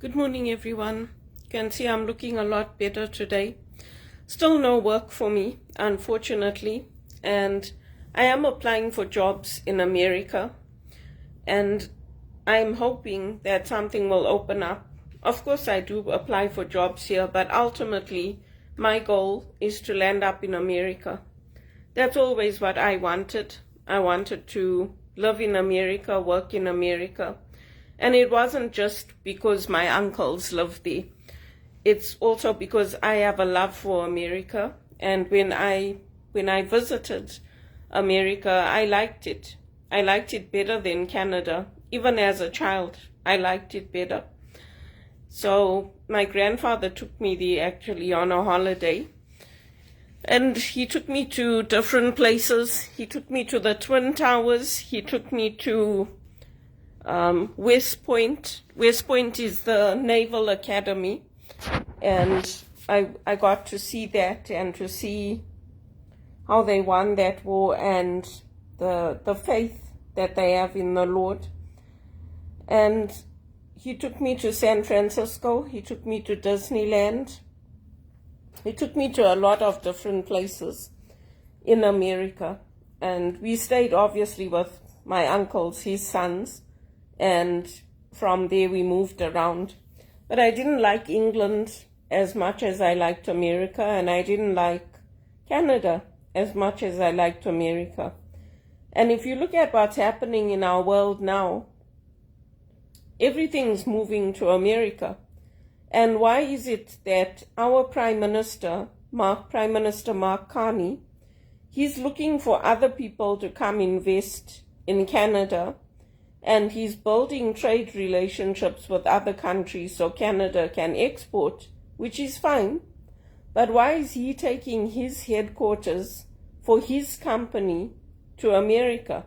Good morning, everyone. You can see I'm looking a lot better today. Still no work for me, unfortunately, and I am applying for jobs in America, and I'm hoping that something will open up. Of course, I do apply for jobs here, but ultimately, my goal is to land up in America. That's always what I wanted. I wanted to live in America, work in America. And it wasn't just because my uncles lived there. It's also because I have a love for America. And when I visited America, I liked it. I liked it better than Canada. Even as a child, I liked it better. So my grandfather took me there actually on a holiday. And he took me to different places. He took me to the Twin Towers. He took me to West Point. West Point is the Naval Academy, and I got to see that and to see how they won that war and the faith that they have in the Lord. And he took me to San Francisco. He took me to Disneyland. He took me to a lot of different places in America, and we stayed obviously with my uncles, his sons. And from there we moved around. But I didn't like England as much as I liked America, and I didn't like Canada as much as I liked America. And if you look at what's happening in our world now, everything's moving to America. And why is it that our Prime Minister Mark Carney, he's looking for other people to come invest in Canada, and he's building trade relationships with other countries so Canada can export, which is fine. But why is he taking his headquarters for his company to America?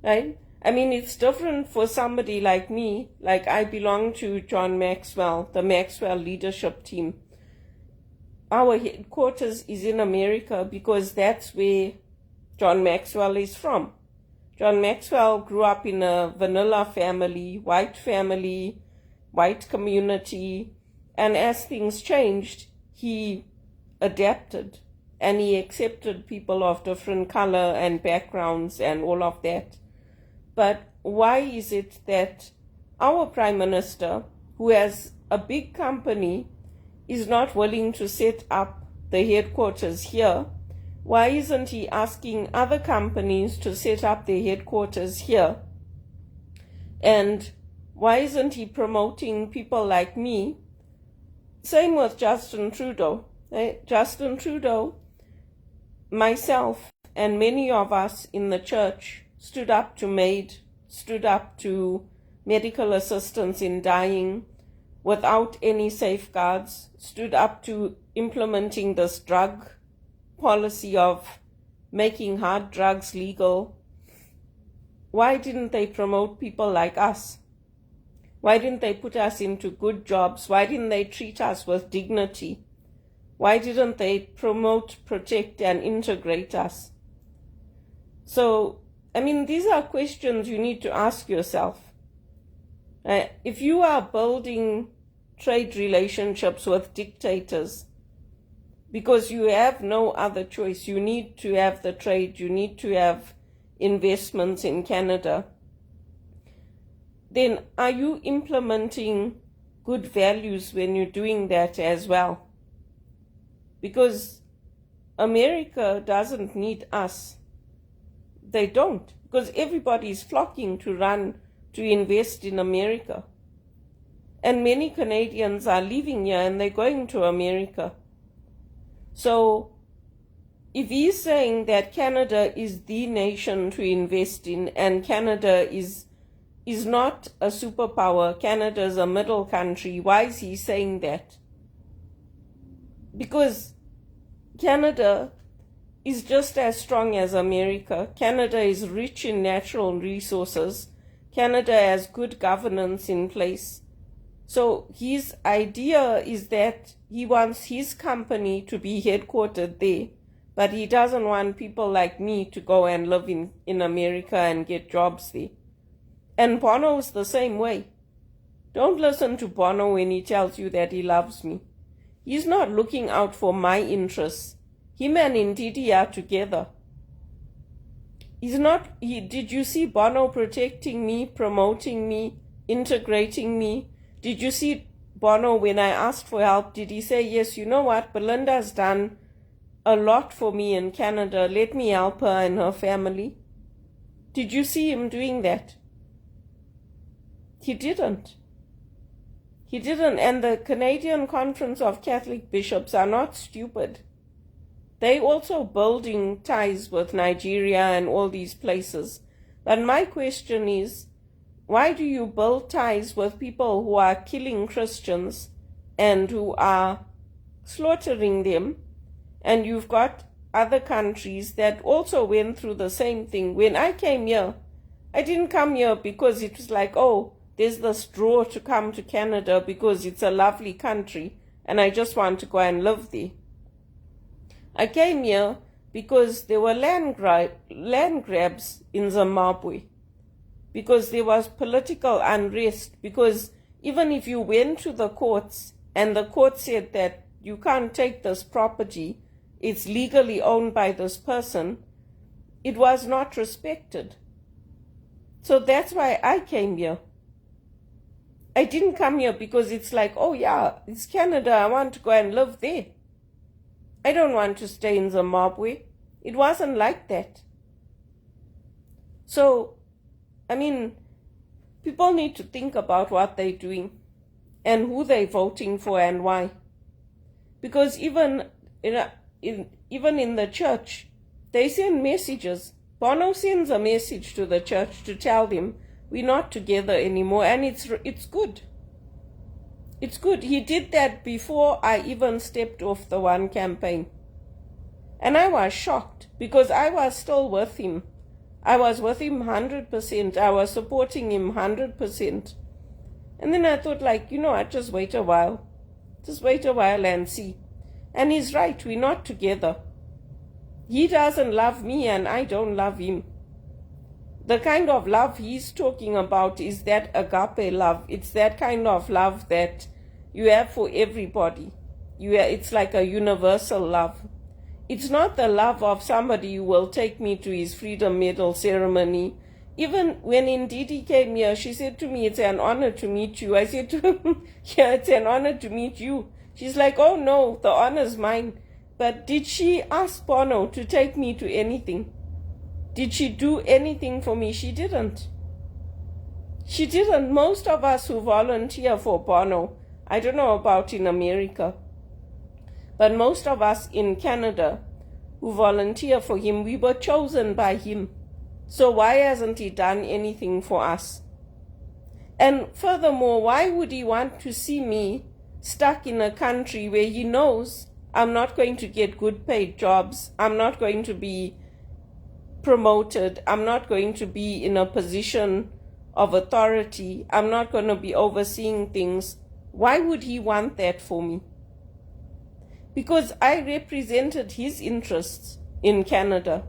Right? I mean, it's different for somebody like me. Like, I belong to John Maxwell, the Maxwell leadership team. Our headquarters is in America because that's where John Maxwell is from. John Maxwell grew up in a vanilla family, white community, and as things changed, he adapted and he accepted people of different color and backgrounds and all of that. But why is it that our Prime Minister, who has a big company, is not willing to set up the headquarters here? Why isn't he asking other companies to set up their headquarters here? And why isn't he promoting people like me? Same with Justin Trudeau. Justin Trudeau, myself, and many of us in the church stood up to MAID, stood up to medical assistance in dying without any safeguards, stood up to implementing this drug policy of making hard drugs legal. Why didn't they promote people like us? Why didn't they put us into good jobs? Why didn't they treat us with dignity? Why didn't they promote, protect, and integrate us? So, I mean, these are questions you need to ask yourself. If you are building trade relationships with dictators, because you have no other choice, you need to have the trade, you need to have investments in Canada, then are you implementing good values when you're doing that as well? Because America doesn't need us. They don't, because everybody's flocking to invest in America. And many Canadians are leaving here and they're going to America. So if he's saying that Canada is the nation to invest in and Canada is not a superpower, Canada is a middle country, why is he saying that? Because Canada is just as strong as America. Canada is rich in natural resources. Canada has good governance in place. So his idea is that he wants his company to be headquartered there, but he doesn't want people like me to go and live in America and get jobs there. And Bono's the same way. Don't listen to Bono when he tells you that he loves me. He's not looking out for my interests. Him and Ndidi are together. Did you see Bono protecting me, promoting me, integrating me? Did you see Bono when I asked for help? Did he say, yes, you know what, Belinda's done a lot for me in Canada. Let me help her and her family. Did you see him doing that? He didn't. He didn't. And the Canadian Conference of Catholic Bishops are not stupid. They also building ties with Nigeria and all these places. But my question is, why do you build ties with people who are killing Christians and who are slaughtering them? And you've got other countries that also went through the same thing. When I came here, I didn't come here because it was like, oh, there's this draw to come to Canada because it's a lovely country and I just want to go and live there. I came here because there were land grabs in Zimbabwe, because there was political unrest, because even if you went to the courts and the court said that you can't take this property, it's legally owned by this person, it was not respected. So that's why I came here. I didn't come here because it's like, oh yeah, it's Canada, I want to go and live there. I don't want to stay in Zimbabwe. It wasn't like that. So, I mean, people need to think about what they're doing and who they're voting for and why. Because even in the church, they send messages. Bono sends a message to the church to tell them we're not together anymore, and it's good. It's good. He did that before I even stepped off the One campaign. And I was shocked because I was still with him. I was with him 100%. I was supporting him 100%. And then I thought, like, you know, I'd just wait a while. Just wait a while and see. And he's right, we're not together. He doesn't love me and I don't love him. The kind of love he's talking about is that agape love. It's that kind of love that you have for everybody. It's like a universal love. It's not the love of somebody who will take me to his Freedom Medal ceremony. Even when Ndidi came here, she said to me, it's an honor to meet you. I said to her, yeah, it's an honor to meet you. She's like, oh no, the honor's mine. But did she ask Bono to take me to anything? Did she do anything for me? She didn't. She didn't. Most of us who volunteer for Bono, I don't know about in America, but most of us in Canada who volunteer for him, we were chosen by him. So why hasn't he done anything for us? And furthermore, why would he want to see me stuck in a country where he knows I'm not going to get good paid jobs, I'm not going to be promoted, I'm not going to be in a position of authority, I'm not going to be overseeing things? Why would he want that for me? Because I represented his interests in Canada.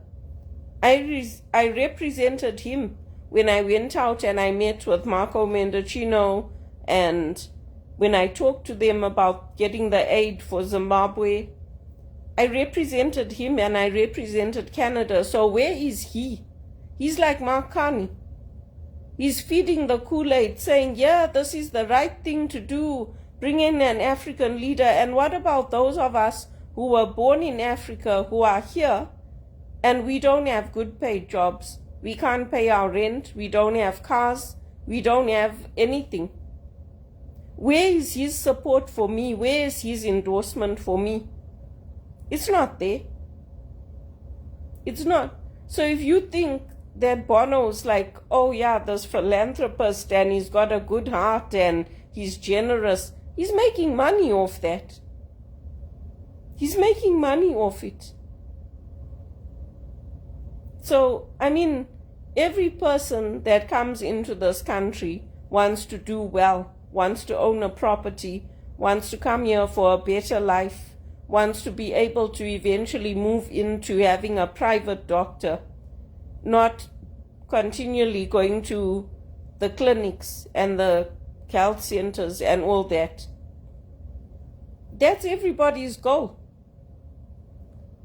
I represented him when I went out and I met with Marco Mendocino, and when I talked to them about getting the aid for Zimbabwe. I represented him and I represented Canada. So where is he? He's like Mark Carney. He's feeding the Kool-Aid, saying, yeah, this is the right thing to do. Bring in an African leader. And what about those of us who were born in Africa, who are here, and we don't have good paid jobs? We can't pay our rent. We don't have cars. We don't have anything. Where is his support for me? Where is his endorsement for me? It's not there. It's not. So if you think that Bono's like, oh yeah, this philanthropist and he's got a good heart and he's generous, he's making money off that. He's making money off it. So, I mean, every person that comes into this country wants to do well, wants to own a property, wants to come here for a better life, wants to be able to eventually move into having a private doctor, not continually going to the clinics and the health centers and all that. That's everybody's goal.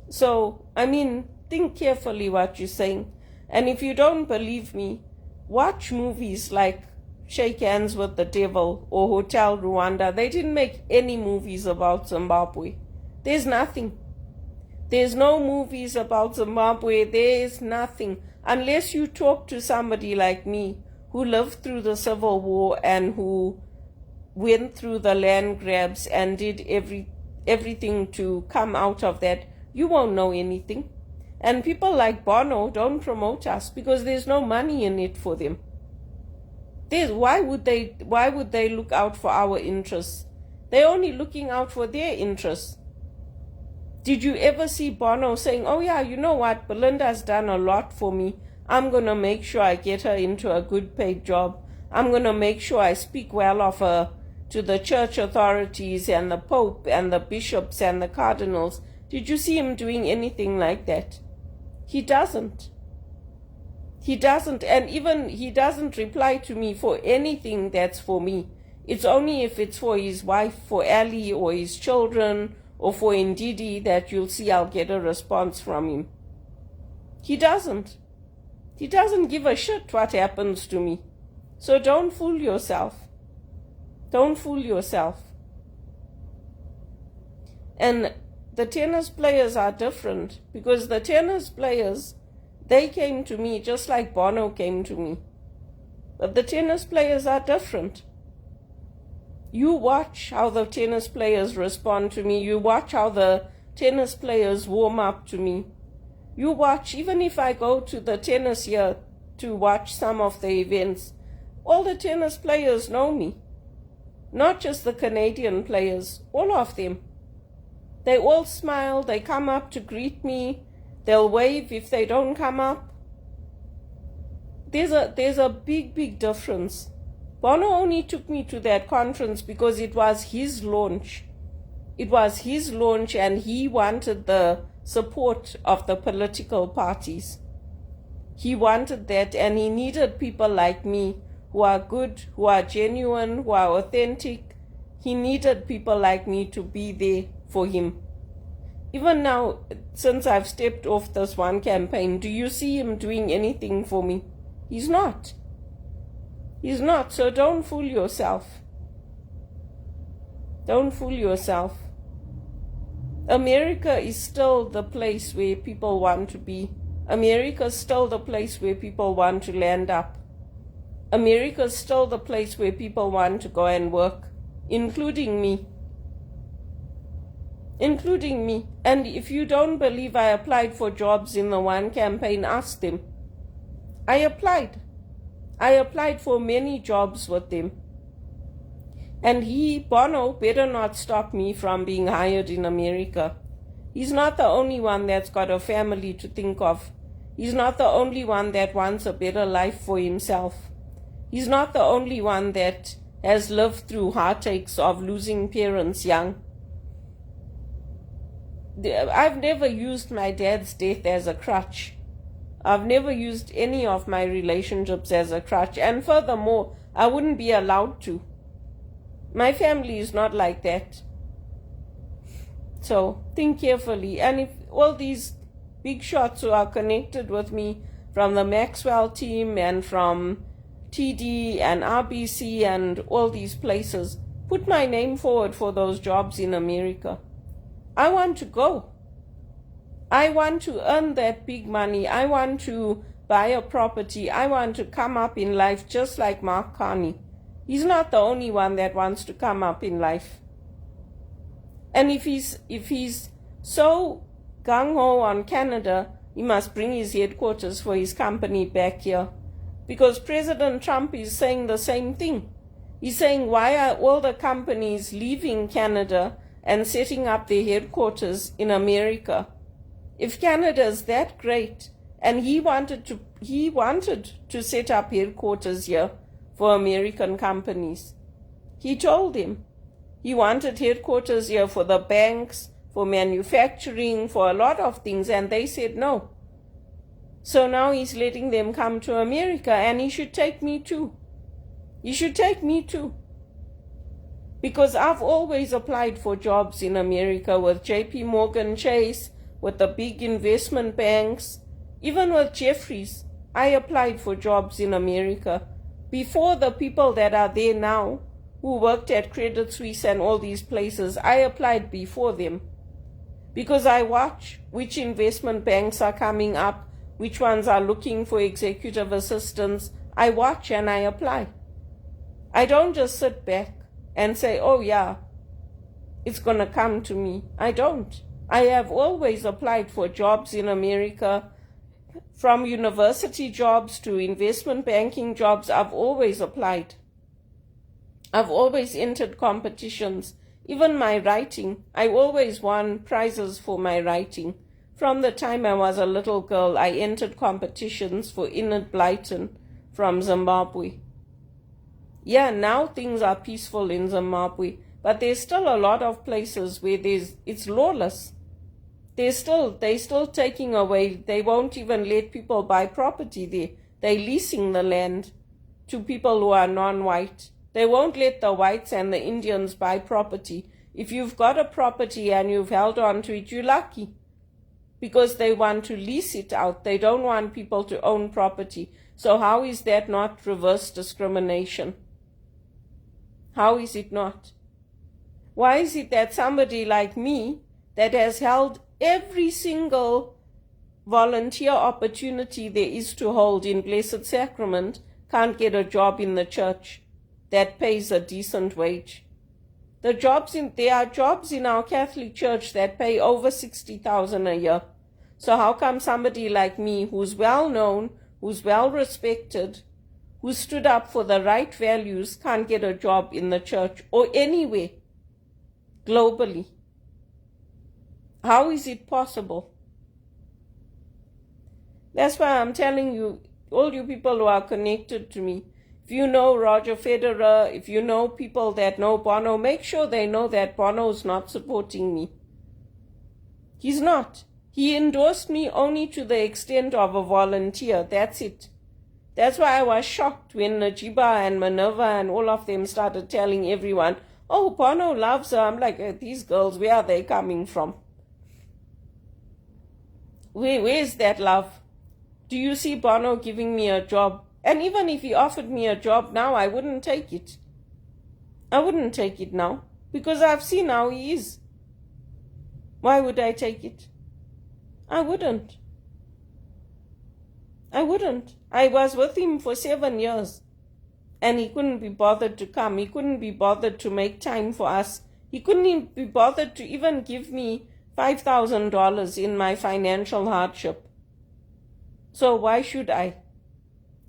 So, I mean, think carefully what you're saying. And if you don't believe me, watch movies like Shake Hands with the Devil or Hotel Rwanda. They didn't make any movies about Zimbabwe. There's nothing. There's no movies about Zimbabwe. There's nothing. Unless you talk to somebody like me who lived through the Civil War and who went through the land grabs and did everything to come out of that, you won't know anything. And people like Bono don't promote us because there's no money in it for them. Why would they look out for our interests? They're only looking out for their interests. Did you ever see Bono saying, oh yeah, you know what, Belinda's done a lot for me. I'm going to make sure I get her into a good paid job. I'm going to make sure I speak well of her to the church authorities and the Pope and the bishops and the cardinals. Did you see him doing anything like that? He doesn't. He doesn't. And even he doesn't reply to me for anything that's for me. It's only if it's for his wife, for Ali, or his children, or for Ndidi that you'll see I'll get a response from him. He doesn't. He doesn't give a shit what happens to me. So don't fool yourself. Don't fool yourself. And the tennis players are different because the tennis players, they came to me just like Bono came to me. But the tennis players are different. You watch how the tennis players respond to me. You watch how the tennis players warm up to me. You watch, even if I go to the tennis here to watch some of the events, all the tennis players know me. Not just the Canadian players, all of them. They all smile, they come up to greet me, they'll wave if they don't come up. There's a big difference. Bono only took me to that conference because it was his launch. It was his launch and he wanted the support of the political parties. He wanted that and he needed people like me who are good, who are genuine, who are authentic. He needed people like me to be there for him. Even now, since I've stepped off this one campaign, do you see him doing anything for me? He's not. He's not, so don't fool yourself. Don't fool yourself. America is still the place where people want to be. America is still the place where people want to land up. America is still the place where people want to go and work, including me. Including me. And if you don't believe I applied for jobs in the one campaign, ask them. I applied. I applied for many jobs with them. And Bono, better not stop me from being hired in America. He's not the only one that's got a family to think of. He's not the only one that wants a better life for himself. He's not the only one that has lived through heartaches of losing parents young. I've never used my dad's death as a crutch. I've never used any of my relationships as a crutch. And furthermore, I wouldn't be allowed to. My family is not like that. So think carefully. And if all these big shots who are connected with me from the Maxwell team and from TD and RBC and all these places, put my name forward for those jobs in America. I want to go. I want to earn that big money. I want to buy a property. I want to come up in life just like Mark Carney. He's not the only one that wants to come up in life. And if he's so gung-ho on Canada, he must bring his headquarters for his company back here. Because President Trump is saying the same thing. He's saying, why are all the companies leaving Canada and setting up their headquarters in America? If Canada is that great, and he wanted to set up headquarters here for American companies. He told him he wanted headquarters here for the banks, for manufacturing, for a lot of things, and they said no. So now he's letting them come to America, and he should take me too. He should take me too. Because I've always applied for jobs in America with JP Morgan Chase, with the big investment banks, even with Jeffries. I applied for jobs in America before the people that are there now who worked at Credit Suisse and all these places. I applied before them because I watch which investment banks are coming up, which ones are looking for executive assistants. I watch and I apply. I don't just sit back and say, oh yeah, it's going to come to me. I don't. I have always applied for jobs in America, from university jobs to investment banking jobs. I've always applied. I've always entered competitions. Even my writing, I always won prizes for my writing. From the time I was a little girl, I entered competitions for Enid Blyton from Zimbabwe. Yeah, now things are peaceful in Zimbabwe, but there's still a lot of places where it's lawless. They're still taking away. They won't even let people buy property there. They're leasing the land to people who are non-white. They won't let the whites and the Indians buy property. If you've got a property and you've held on to it, you're lucky, because they want to lease it out. They don't want people to own property. So how is that not reverse discrimination? How is it not? Why is it that somebody like me, that has held every single volunteer opportunity there is to hold in Blessed Sacrament, can't get a job in the church that pays a decent wage? There are jobs in our Catholic Church that pay over $60,000 a year. So how come somebody like me, who's well known, who's well respected, who stood up for the right values, can't get a job in the church or anywhere globally? How is it possible? That's why I'm telling you, all you people who are connected to me, if you know Roger Federer, if you know people that know Bono, make sure they know that Bono is not supporting me. He's not. He endorsed me only to the extent of a volunteer. That's it. That's why I was shocked when Najiba and Minerva and all of them started telling everyone, oh, Bono loves her. I'm like, these girls, where are they coming from? Where's that love? Do you see Bono giving me a job? And even if he offered me a job now, I wouldn't take it. I wouldn't take it now, because I've seen how he is. Why would I take it? I wouldn't. I was with him for 7 years, and he couldn't be bothered to come. He couldn't be bothered to make time for us. He couldn't even be bothered to even give me $5,000 in my financial hardship. So why should I?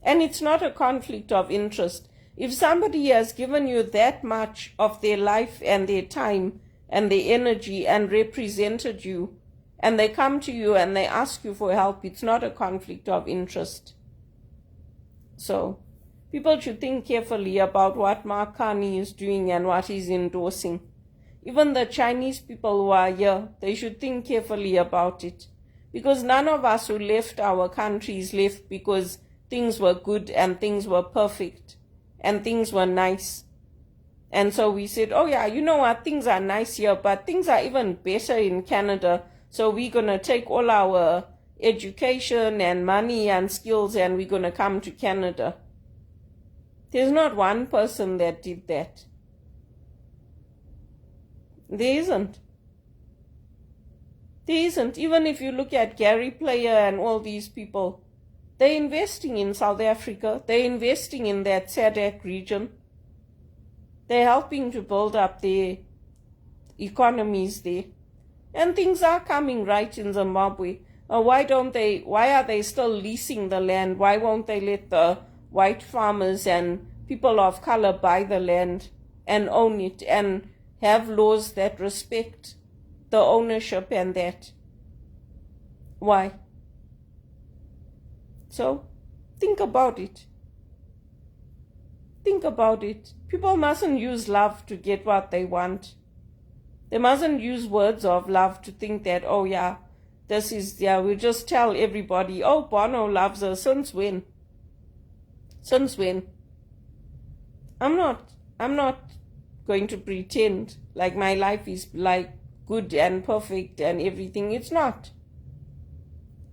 And it's not a conflict of interest. If somebody has given you that much of their life and their time and their energy and represented you, and they come to you and they ask you for help, it's not a conflict of interest. So people should think carefully about what Mark Carney is doing and what he's endorsing. Even the Chinese people who are here, they should think carefully about it. Because none of us who left our countries left because things were good and things were perfect and things were nice. And so we said, oh yeah, you know what, things are nice here, but things are even better in Canada. So we're going to take all our education and money and skills and we're going to come to Canada. There's not one person that did that. There isn't. Even if you look at Gary Player and all these people, they're investing in South Africa. They're investing in that SADC region. They're helping to build up their economies there. And things are coming right in Zimbabwe. Why are they still leasing the land? Why won't they let the white farmers and people of color buy the land and own it and have laws that respect the ownership and that? Why? So, think about it. Think about it. People mustn't use love to get what they want. They mustn't use words of love to think that, oh yeah, we'll just tell everybody, oh, Bono loves her. Since when? Since when? I'm not going to pretend like my life is like good and perfect and everything. It's not.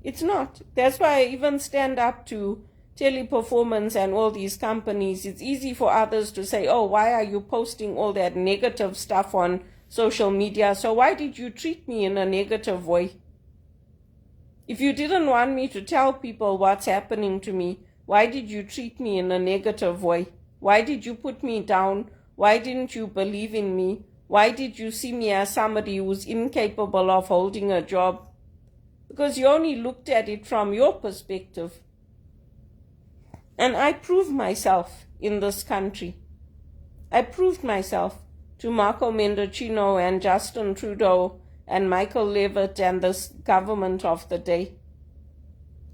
It's not. That's why I even stand up to Teleperformance and all these companies. It's easy for others to say, oh, why are you posting all that negative stuff on social media? So why did you treat me in a negative way? If you didn't want me to tell people what's happening to me, why did you treat me in a negative way? Why did you put me down? Why didn't you believe in me? Why did you see me as somebody who's incapable of holding a job? Because you only looked at it from your perspective. And I proved myself in this country. I proved myself to Marco Mendocino and Justin Trudeau and Michael Levitt and this government of the day.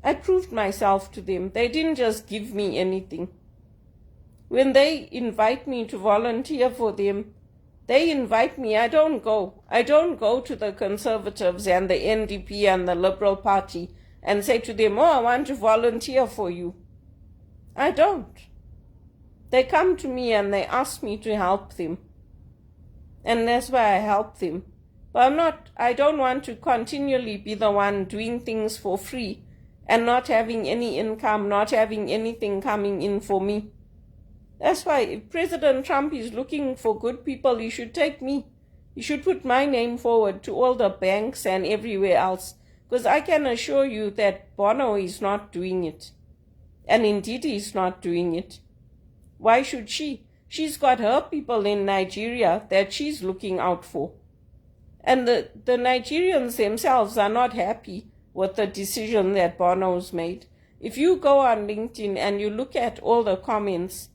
I proved myself to them. They didn't just give me anything. When they invite me to volunteer for them, they invite me. I don't go. I don't go to the Conservatives and the NDP and the Liberal Party and say to them, oh, I want to volunteer for you. I don't. They come to me and they ask me to help them. And that's why I help them. But I don't want to continually be the one doing things for free and not having any income, not having anything coming in for me. That's why if President Trump is looking for good people, he should take me. He should put my name forward to all the banks and everywhere else. Because I can assure you that Bono is not doing it. And indeed he's not doing it. Why should she? She's got her people in Nigeria that she's looking out for. And the Nigerians themselves are not happy with the decision that Bono's made. If you go on LinkedIn and you look at all the comments,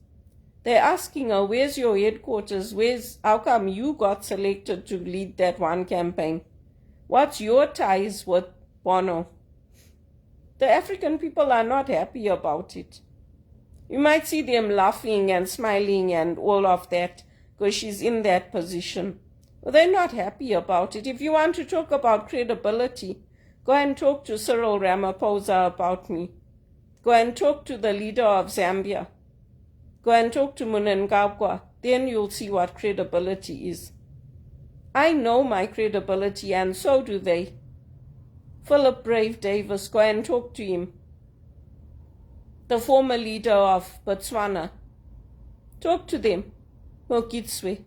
they're asking her, where's your headquarters? How come you got selected to lead that one campaign? What's your ties with Bono? The African people are not happy about it. You might see them laughing and smiling and all of that because she's in that position. But they're not happy about it. If you want to talk about credibility, go and talk to Cyril Ramaphosa about me. Go and talk to the leader of Zambia. Go and talk to Mnangagwa. Then you'll see what credibility is. I know my credibility, and so do they. Philip Brave Davis, go and talk to him. The former leader of Botswana. Talk to them. Mokitswe.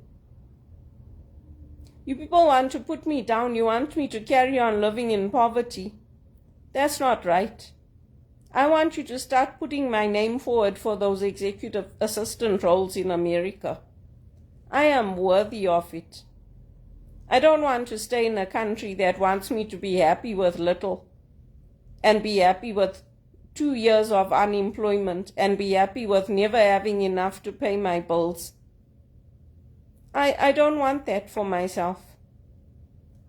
You people want to put me down. You want me to carry on living in poverty. That's not right. I want you to start putting my name forward for those executive assistant roles in America. I am worthy of it. I don't want to stay in a country that wants me to be happy with little and be happy with 2 years of unemployment and be happy with never having enough to pay my bills. I don't want that for myself.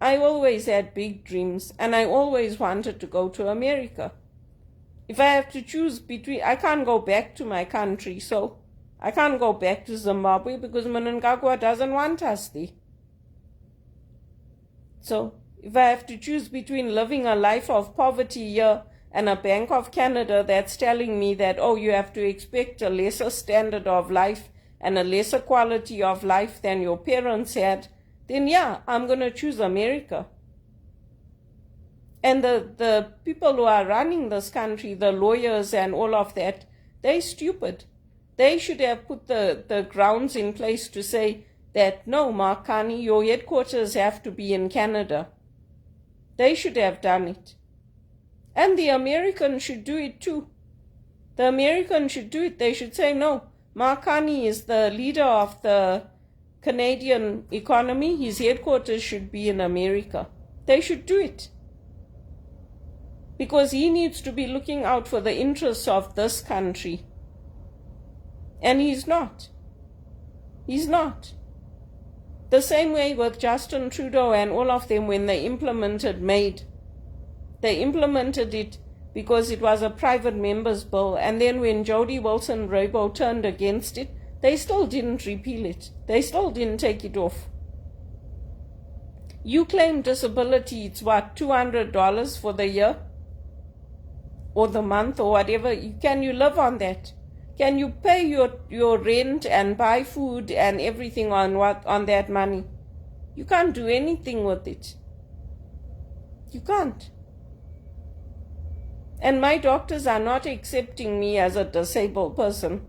I always had big dreams and I always wanted to go to America. If I have to choose between, I can't go back to my country, so I can't go back to Zimbabwe because Mnangagwa doesn't want us there. So if I have to choose between living a life of poverty here and a Bank of Canada that's telling me that, oh, you have to expect a lesser standard of life and a lesser quality of life than your parents had, then yeah, I'm going to choose America. And the people who are running this country, the lawyers and all of that, they're stupid. They should have put the grounds in place to say that, no, Mark Carney, your headquarters have to be in Canada. They should have done it. And the Americans should do it too. The Americans should do it. They should say, no, Mark Carney is the leader of the Canadian economy. His headquarters should be in America. They should do it. Because he needs to be looking out for the interests of this country. And he's not. He's not. The same way with Justin Trudeau and all of them when they implemented MAID. They implemented it because it was a private member's bill, and then when Jody Wilson-Raybould turned against it, they still didn't repeal it. They still didn't take it off. You claim disability, it's what, $200 for the year? Or the month or whatever. Can you live on that? Can you pay your rent and buy food and everything on that money? You can't do anything with it. You can't. And my doctors are not accepting me as a disabled person.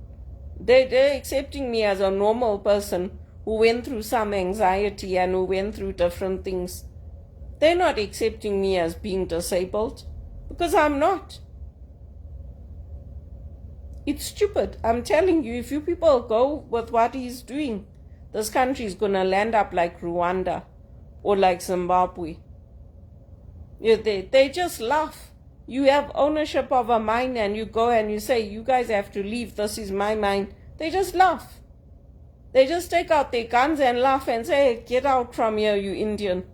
They're accepting me as a normal person who went through some anxiety and who went through different things. They're not accepting me as being disabled because I'm not. It's stupid. I'm telling you, if you people go with what he's doing, this country is going to land up like Rwanda or like Zimbabwe. Yeah, they just laugh. You have ownership of a mine and you go and you say, you guys have to leave, this is my mine. They just laugh. They just take out their guns and laugh and say, get out from here, you Indian.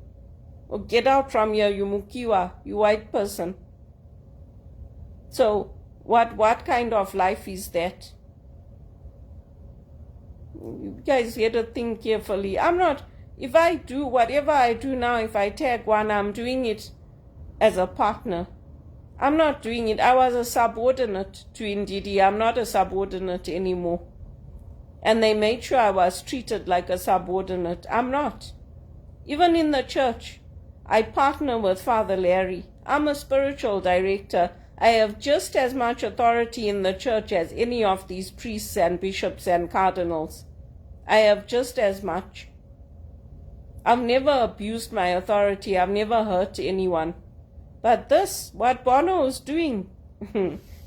Or get out from here, you Mukiwa, you white person. So what kind of life is that? You guys get to think carefully. If I do whatever I do now, if I tag one, I'm doing it as a partner. I'm not doing it. I was a subordinate to Ndidi. I'm not a subordinate anymore. And they made sure I was treated like a subordinate. I'm not. Even in the church, I partner with Father Larry. I'm a spiritual director. I have just as much authority in the church as any of these priests and bishops and cardinals. I have just as much. I've never abused my authority. I've never hurt anyone. But this, what Bono is doing,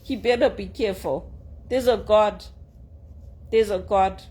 he better be careful. There's a God. There's a God.